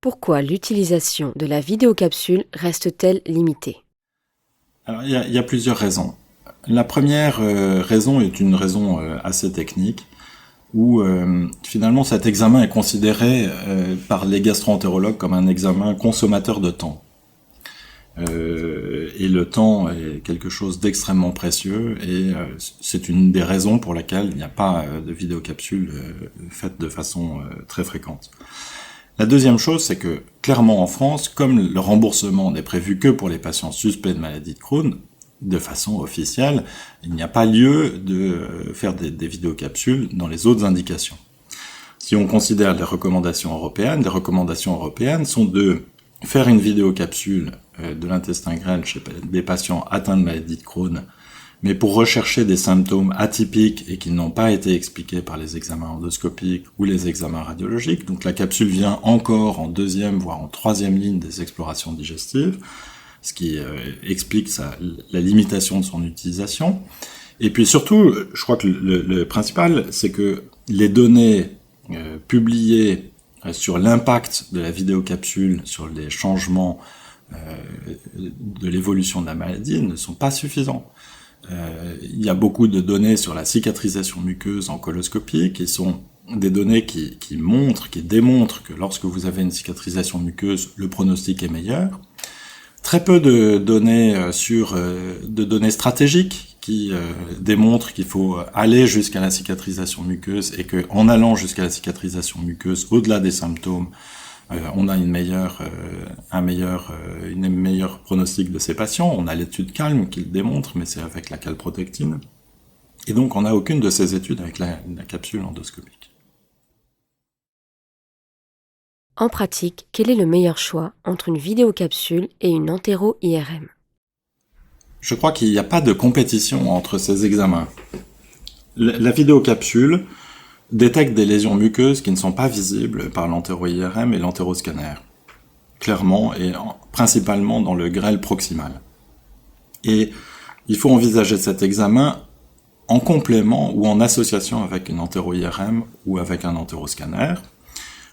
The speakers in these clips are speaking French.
Pourquoi l'utilisation de la vidéocapsule reste-t-elle limitée? Alors, il y a plusieurs raisons. La première raison est une raison assez technique, où finalement cet examen est considéré par les gastro-entérologues comme un examen consommateur de temps. Et le temps est quelque chose d'extrêmement précieux, et c'est une des raisons pour laquelle il n'y a pas de vidéocapsule faite de façon très fréquente. La deuxième chose, c'est que, clairement en France, comme le remboursement n'est prévu que pour les patients suspects de maladie de Crohn, de façon officielle, il n'y a pas lieu de faire des vidéocapsules dans les autres indications. Si on considère les recommandations européennes sont de faire une vidéocapsule de l'intestin grêle chez des patients atteints de maladie de Crohn, mais pour rechercher des symptômes atypiques et qui n'ont pas été expliqués par les examens endoscopiques ou les examens radiologiques. Donc la capsule vient encore en deuxième, voire en troisième ligne des explorations digestives, ce qui explique la limitation de son utilisation. Et puis surtout, je crois que le principal, c'est que les données publiées sur l'impact de la vidéocapsule sur les changements de l'évolution de la maladie ne sont pas suffisants. Il y a beaucoup de données sur la cicatrisation muqueuse en coloscopie qui sont des données qui démontrent que lorsque vous avez une cicatrisation muqueuse, le pronostic est meilleur. Très peu de données de données stratégiques qui démontrent qu'il faut aller jusqu'à la cicatrisation muqueuse et que en allant jusqu'à la cicatrisation muqueuse, au-delà des symptômes, on a un meilleur pronostic de ces patients. On a l'étude CALM qui le démontre, mais c'est avec la calprotectine. Et donc, on n'a aucune de ces études avec la capsule endoscopique. En pratique, quel est le meilleur choix entre une vidéocapsule et une entéro-IRM? Je crois qu'il n'y a pas de compétition entre ces examens. La vidéocapsule détecte des lésions muqueuses qui ne sont pas visibles par l'entéro-IRM et l'entéroscanner, clairement et principalement dans le grêle proximal. Et il faut envisager cet examen en complément ou en association avec une entéro-IRM ou avec un entéroscanner.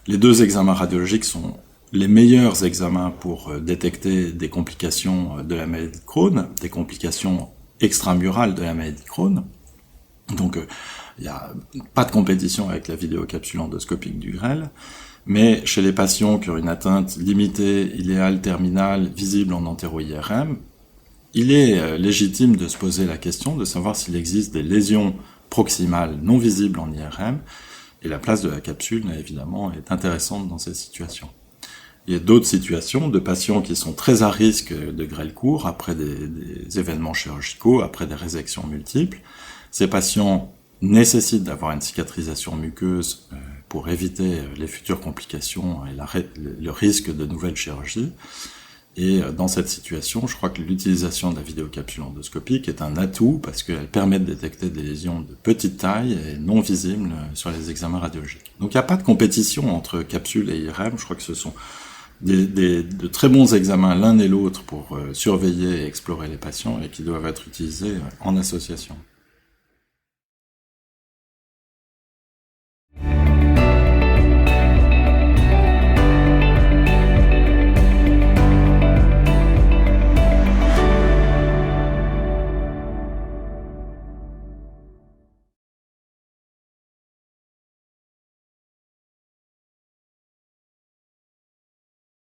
Les deux examens radiologiques sont les meilleurs examens pour détecter des complications de la maladie de Crohn, des complications extramurales de la maladie de Crohn. Donc, il n'y a pas de compétition avec la vidéocapsule endoscopique du grêle, mais chez les patients qui ont une atteinte limitée, iléale, terminale, visible en entéro-IRM, il est légitime de se poser la question de savoir s'il existe des lésions proximales non visibles en IRM, et la place de la capsule, évidemment, est intéressante dans ces situations. Il y a d'autres situations de patients qui sont très à risque de grêle court après des événements chirurgicaux, après des résections multiples. Ces patients nécessitent d'avoir une cicatrisation muqueuse pour éviter les futures complications et le risque de nouvelles chirurgies. Et dans cette situation, je crois que l'utilisation de la vidéocapsule endoscopique est un atout parce qu'elle permet de détecter des lésions de petite taille et non visibles sur les examens radiologiques. Donc il n'y a pas de compétition entre capsule et IRM, je crois que ce sont de très bons examens l'un et l'autre pour surveiller et explorer les patients et qui doivent être utilisés en association.